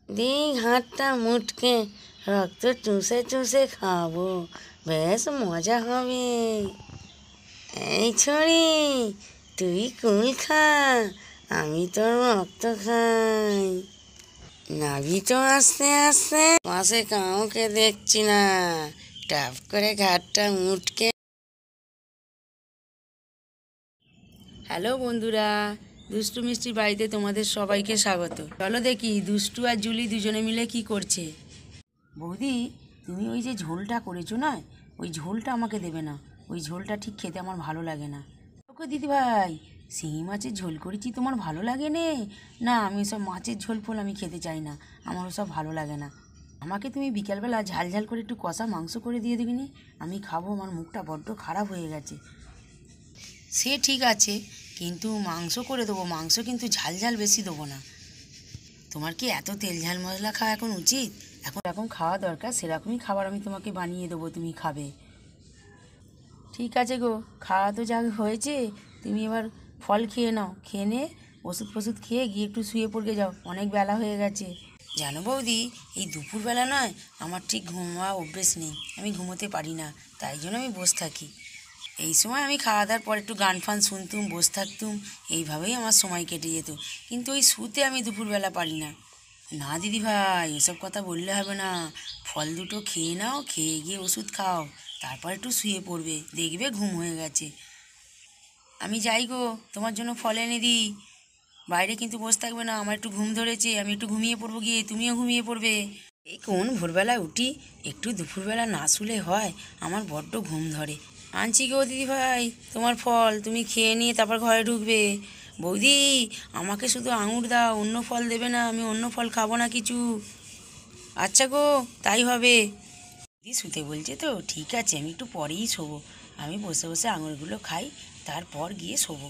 দিই হাতটা মুটকে, রক্ত চুষে চুষে খাবো, বেশ মজা হবে। এই ছড়ি, তুই কুল খা, আমি তোর রক্ত খাই। নাবি তো আস্তে আস্তে, পাশে কাউকে দেখছি না, টাপ করে ঘাটটা মুটকে। হ্যালো বন্ধুরা, দুষ্টু মিষ্টির বাড়িতে তোমাদের সবাইকে স্বাগত। চলো দেখি দুষ্টু আর জুলি দুজনে মিলে কি করছে। বৌদি, তুমি ওই যে ঝোলটা করেছো না, ওই ঝোলটা আমাকে দেবে না। ওই ঝোলটা ঠিক খেতে আমার ভালো লাগে না। ওকে দিদি ভাই, শিঙি মাছের ঝোল করেছি, তোমার ভালো লাগে নে? না, আমি সব মাছের ঝোল ফোল আমি খেতে চাই না, আমার ওসব ভালো লাগে না। আমাকে তুমি বিকালবেলা ঝাল ঝাল করে একটু কষা মাংস করে দিয়ে দেবিনি, আমি খাবো, আমার মুখটা বড্ড খারাপ হয়ে গেছে। সে ঠিক আছে, কিন্তু মাংস করে দেবো, মাংস কিন্তু ঝাল ঝাল বেশি দেবো না। তোমার কি এত তেল ঝাল মশলা খাওয়া এখন উচিত? এখন এরকম খাওয়া দরকার, সেরকমই খাবার আমি তোমাকে বানিয়ে দেবো, তুমি খাবে। ঠিক আছে গো, খাওয়া তো যা হয়েছে, তুমি এবার ফল খেয়ে নাও, খেয়ে নে ওষুধ ফষুধ খেয়ে গিয়ে একটু শুয়ে পড়ে যাও, অনেক বেলা হয়ে গেছে। জানো বৌদি, এই দুপুরবেলা নয়, আমার ঠিক ঘুমোয়া অভ্যেস নেই, আমি ঘুমোতে পারি না, তাই জন্য আমি বসে থাকি। এই সময় আমি খাওয়া দাওয়ার পর একটু গান ফান শুনতুম, বসে থাকতুম, এইভাবেই আমার সময় কেটে যেত। কিন্তু ওই শুতে আমি দুপুরবেলা পারি না। না দিদি ভাই, এসব কথা বললে হবে না। ফল দুটো খেয়ে নাও, খেয়ে গিয়ে ওষুধ খাও, তারপর একটু শুয়ে পড়বে, দেখবে ঘুম হয়ে গেছে। আমি যাই গো, তোমার জন্য ফল এনে দিই। বাইরে কিন্তু বসে থাকবে না, আমার একটু ঘুম ধরেছে, আমি একটু ঘুমিয়ে পড়বো গিয়ে, তুমিও ঘুমিয়ে পড়বে। এই কোন ভোরবেলায় উঠি, একটু দুপুরবেলা না শুলে হয়, আমার বড্ড ঘুম ধরে। আনছি গো দিদি ভাই তোমার ফল, তুমি খেয়ে নিয়ে তারপর ঘরে ঢুকবে। বৌদি, আমাকে শুধু আঙুর দাও, অন্য ফল দেবে না, আমি অন্য ফল খাবো না কিছু। আচ্ছা গো, তাই হবে। দিদি শুতে বলছে তো, ঠিক আছে, আমি একটু পরেই শোবো, আমি বসে বসে আঙুরগুলো খাই, তারপর গিয়ে শোবো।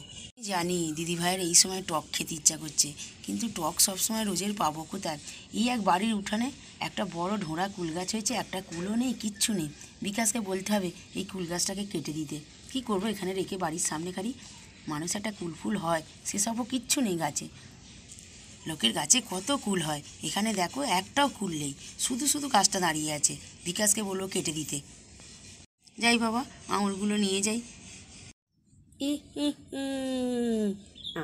জানি দিদি ভাইয়ের এই সময় টক খেতে ইচ্ছা করছে, কিন্তু টক সবসময় রোজের পাবো কোথায়? এই এক বাড়ির উঠানে একটা বড় ঢোঁড়া কুল গাছ হয়েছে, একটা কুলও নেই, কিচ্ছু নেই। বিকাশকে বলতে হবে এই কুল গাছটাকে কেটে দিতে। কি করবো, এখানে রেখে বাড়ির সামনে খালি মানুষ একটা কুল ফুল হয়, সেসবও কিচ্ছু নেই গাছে। লোকের গাছে কত কুল হয়, এখানে দেখো একটাও কুল নেই, শুধু শুধু গাছটা দাঁড়িয়ে আছে। বিকাশকে বলবো কেটে দিতে। যাই বাবা, আঙুরগুলো নিয়ে যাই।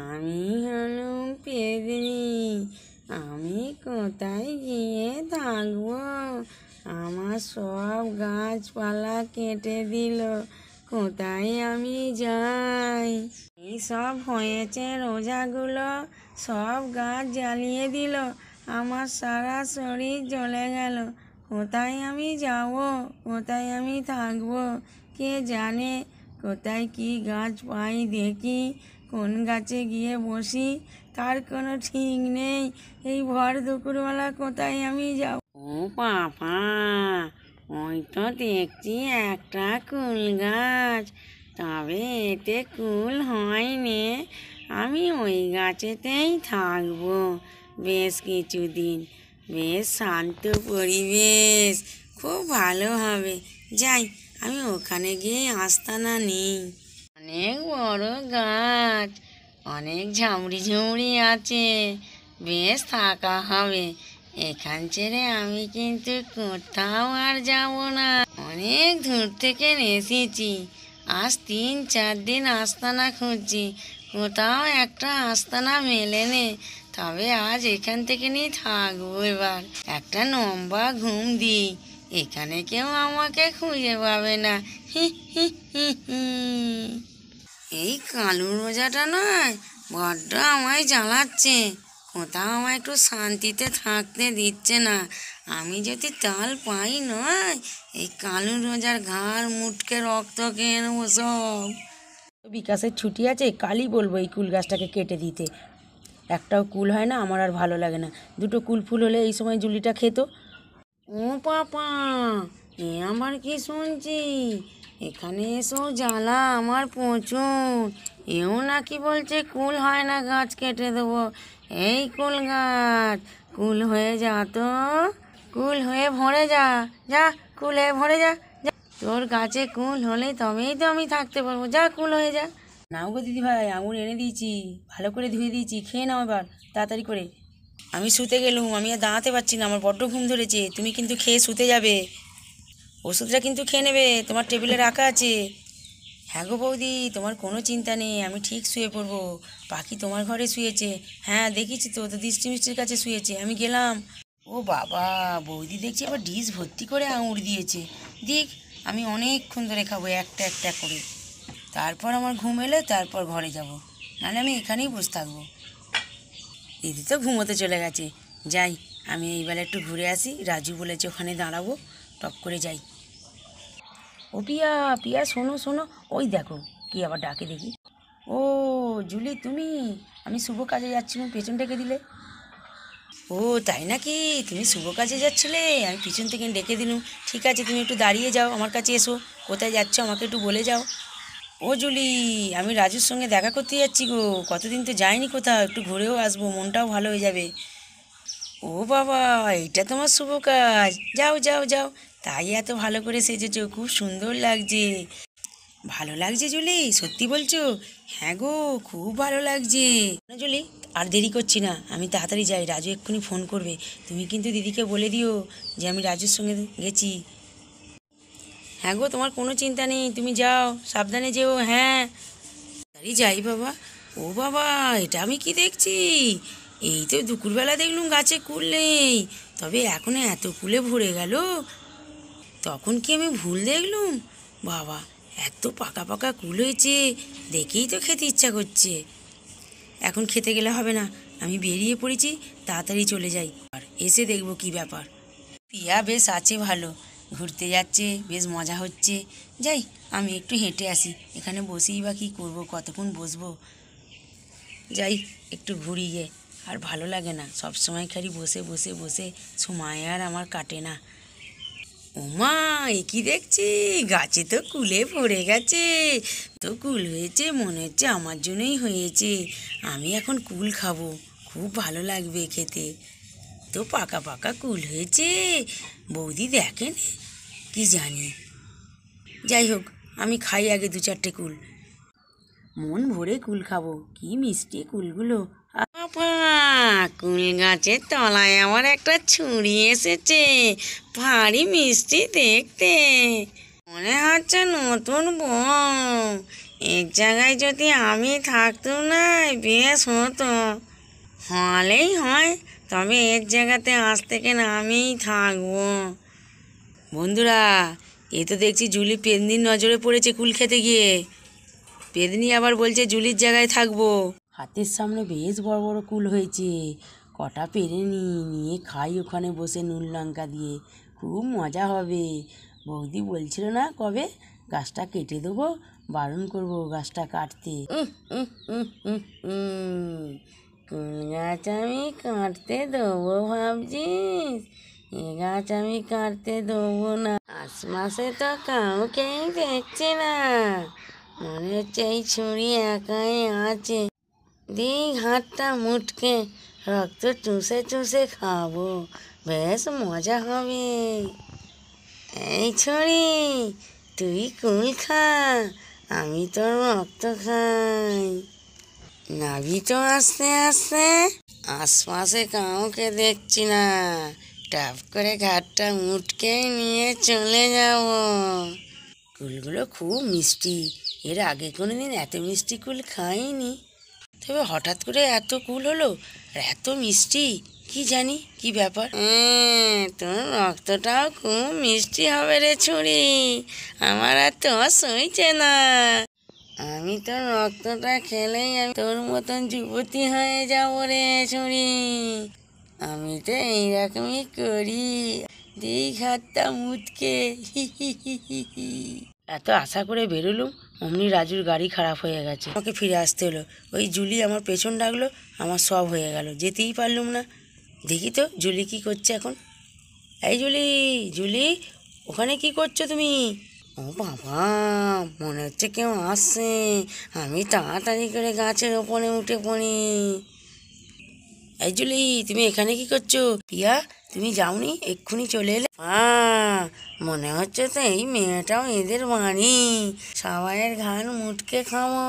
আমি হলাম পেদিনি, আমি কোথায় গিয়ে থাকবো? আমার সব গাছপালা কেটে দিল, কোথায় আমি যাই? এই সব হয়েছে রোজাগুলো, সব গাছ জ্বালিয়ে দিল, আমার সারা শরীর জ্বলে গেল। কোথায় আমি যাব, কোথায় আমি থাকবো, কে জানে? কোথায় কি গাছ পাই দেখি, কোন গাছে গিয়ে বসি, তার কোনো ঠিক নেই। এই ভর দুপুরবেলা কোথায় আমি যাব? ও বাবা, ওই তো দেখছি একটা কুল গাছ, তবে এতে কুল হয়নি। আমি ওই গাছেতেই থাকবো বেশ কিছুদিন, বেশ শান্ত পরিবেশ, খুব ভালো হবে। যাই, আমি ওখানে গিয়ে আস্তানা নিই। অনেক বড় গাছ, অনেক ঝামড়ি ঝুমড়ি আছে, বেশ থাকা হবে। এখান ছেড়ে আমি কিন্তু কোথাও আর যাব না। অনেক দূর থেকে এসেছি, আজ 3-4 দিন আস্তানা খুঁজছি, কোথাও একটা আস্তানা মেলেনি। তবে আজ এখান থেকে নিয়ে থাকবো, এবার একটা লম্বা ঘুম দিই, এখানে কেউ আমাকে খুঁজে পাবে না। হি হি হি হি। এই কালু রোজাটা নয়, বড্ড আমায় জ্বালাচ্ছে, কোথাও আমায় একটু শান্তিতে থাকতে দিচ্ছে না। আমি যদি তাল পাই নয়, এই কালু রোজার ঘাড় মুটকে রক্ত খেয়ে নেবো সব। বিকাশের ছুটি আছে, কালই বলবো এই কুল গাছটাকে কেটে দিতে। একটাও কুল হয় না, আমার আর ভালো লাগে না। দুটো কুল ফুল হলে এই সময় জুলিটা খেত। ও পাপা, এ আমার কি শুনছি? এখানে এসো জ্বালা আমার প্রচুর। এও নাকি বলছে কুল হয় না, গাছ কেটে দেবো। এই কুল গাছ, কুল হয়ে যা তো, কুল হয়ে ভরে যা, যা কুল হয়ে ভরে যা, যা। তোর গাছে কুল হলে তবেই তো আমি থাকতে পারবো, যা কুল হয়ে যা। নাও গো দিদি ভাই, আঙুর এনে দিয়েছি, ভালো করে ধুয়ে দিয়েছি, খেয়ে নাও এবার তাড়াতাড়ি করে। আমি শুতে গেলুম, আমি আর দাঁড়াতে পারছি না, আমার বড্ড ঘুম ধরেছে। তুমি কিন্তু খেয়ে শুতে যাবে, ওষুধটা কিন্তু খেয়ে নেবে, তোমার টেবিলে রাখা আছে। হ্যাঁ গো বৌদি, তোমার কোনো চিন্তা নেই, আমি ঠিক শুয়ে পড়বো। পাখি তোমার ঘরে শুয়েছে। হ্যাঁ দেখেছি তো, তো দৃষ্টি মিষ্টির কাছে শুয়েছে, আমি গেলাম। ও বাবা, বৌদি দেখছি আবার ডিশ ভর্তি করে আঙুর দিয়েছে। দিক, আমি অনেকক্ষণ ধরে খাবো একটা একটা করে, তারপর আমার ঘুম এলে তারপর ঘরে যাব, নাহলে আমি এখানেই বসে থাকবো। দিদি তো ঘুমোতে চলে গেছে, যাই আমি এইবেলা একটু ঘুরে আসি। রাজু বলেছে ওখানে দাঁড়াবো, টপ করে যাই। ও পিয়া, পিয়া শোনো শোনো, ওই দেখো কি আবার ডাকে দেখি। ও জুলি, তুমি? আমি শুভ কাজে যাচ্ছিলাম, পেছন ডেকে দিলে। ও তাই নাকি, তুমি শুভ কাজে যাচ্ছিলে, আমি পিছন থেকে ডেকে দিলুম। ঠিক আছে, তুমি একটু দাঁড়িয়ে যাও, আমার কাছে এসো। কোথায় যাচ্ছ আমাকে একটু বলে যাও। ও জুলি, আমি রাজুর সঙ্গে দেখা করতে যাচ্ছি গো, কতদিন তো যাইনি কোথাও, একটু ঘুরেও আসবো, মনটাও ভালো হয়ে যাবে। ও বাবা, এটা তোমার শুভ কাজ, যাও যাও যাও। তাই এত ভালো করে সেজেছো, খুব সুন্দর লাগছে। ভালো লাগছে জুলি, সত্যি বলছো? হ্যাঁ গো, খুব ভালো লাগছে। না জুলি, আর দেরি করছি না, আমি তাড়াতাড়ি যাই, রাজু এক্ষুনি ফোন করবে। তুমি কিন্তু দিদিকে বলে দিও যে আমি রাজুর সঙ্গে গেছি। হ্যাঁ গো, তোমার কোনো চিন্তা নেই, তুমি যাও, সাবধানে যেও। হ্যাঁ তাড়াতাড়ি যাই বাবা। ও বাবা, এটা আমি কি দেখছি? এই তো দুপুরবেলা দেখলুম গাছে কুল নেই, তবে এখন এত কুলে ভরে গেল। তখন কি আমি ভুল দেখলুম? বাবা, এত পাকা পাকা কুল হয়েছে, দেখেই তো খেতে ইচ্ছা করছে। এখন খেতে গেলে হবে না, আমি বেরিয়ে পড়েছি, তাড়াতাড়ি চলে যাই, আর এসে দেখবো কি ব্যাপার। পিয়া বেশ আছে ভালো, ঘুরতে যাচ্ছে, বেশ মজা হচ্ছে। যাই, আমি একটু হেঁটে আসি, এখানে বসেই বা কী করবো, কতক্ষণ বসবো। যাই একটু ঘুরি গে, আর ভালো লাগে না, সব সময় খালি বসে বসে বসে, সময় আর আমার কাটে না। ওমা, এ কি দেখছি, গাছে তো কুলে ভরে গেছে। তো কুল হয়েছে, মনে হচ্ছে আমার জন্যই হয়েছে। আমি এখন কুল খাবো, খুব ভালো লাগবে খেতে। তো পাকা পাকা কুল হয়েছে, বৌদি দেখেন কি জানি। যাই হোক, আমি খাই আগে দু চারটে কুল, মন ভরে কুল খাবো, কি মিষ্টি কুলগুলো। বাবা, কুল গাছের তলায় আমার একটা ছুরি এসেছে, ভারী মিষ্টি দেখতে, মনে হচ্ছে নতুন বউ। এক জায়গায় যদি আমি থাকতো না, বেশ হতো। হলেই হয়, তবে এর জায়গাতে আজ থেকে না আমিই থাকবো। বন্ধুরা, এ তো দেখছি জুলি পেদনির নজরে পড়েছে কুল খেতে গিয়ে। পেদনি আবার বলছে জুলির জায়গায় থাকবো। হাতের সামনে বেশ বড় বড় কুল হয়েছে, কটা পেরে নিয়ে খাই ওখানে বসে নুন লঙ্কা দিয়ে, খুব মজা হবে। বৌদি বলছিল না কবে গাছটা কেটে দেবো, বারণ করবো গাছটা কাটতে। কুল গাছ আমি কাটতে দেবো ভাবছিস? এ গাছ আমি কাটতে দেবো না, আশপাশে তো কাউকেই দেখছি না, মনে হচ্ছে এই ছুরি একাই আছে। দিই হাতটা মুটকে, রক্ত চুষে চুষে খাবো, বেশ মজা হবে। এই ছুরি, তুই কুল খা, আমি তোর রক্ত খাই। নাবি তো আস্তে আস্তে, আশপাশে কাউকে দেখছি না, টাপ করে ঘাটটা মুটকে নিয়ে চলে যাব। কুলগুলো খুব মিষ্টি, এর আগে কোনোদিন এত মিষ্টি কুল খাইনি, তবে হঠাৎ করে এত কুল হলো আর এত মিষ্টি, কি জানি কি ব্যাপার। তোর রক্তটাও খুব মিষ্টি হবে রে ছুরি, আমার আর তো সইছে না। আমি তোর রক্তটা খেলেই আমি তোর মতন যুবতী হয়ে যাবো রে ছুরি। আমি তো এইরকমই করি, দিই হাতটা মুটকে। এত আশা করে বেরোলুম, অমনি রাজুর গাড়ি খারাপ হয়ে গেছে, আমাকে ফিরে আসতে হলো। ওই জুলি আমার পেছন ডাকলো, আমার সব হয়ে গেল, যেতেই পারলুম না। দেখি তো জুলি কি করছে এখন। এই জুলি, জুলি, ওখানে কি করছো তুমি? ও বাবা, মনে হচ্ছে কেউ আসছে, আমি তাড়াতাড়ি করে গাছের ওপরে উঠে পড়ি। এই জুলি, তুমি এখানে কি করছো? পিয়া, তুমি যাওনি, এক্ষুনি চলে এলে? মনে হচ্ছে তো এই মেয়েটাও এদের বাড়ি, সবাইয়ের ঘাড় মুটকে খাবো।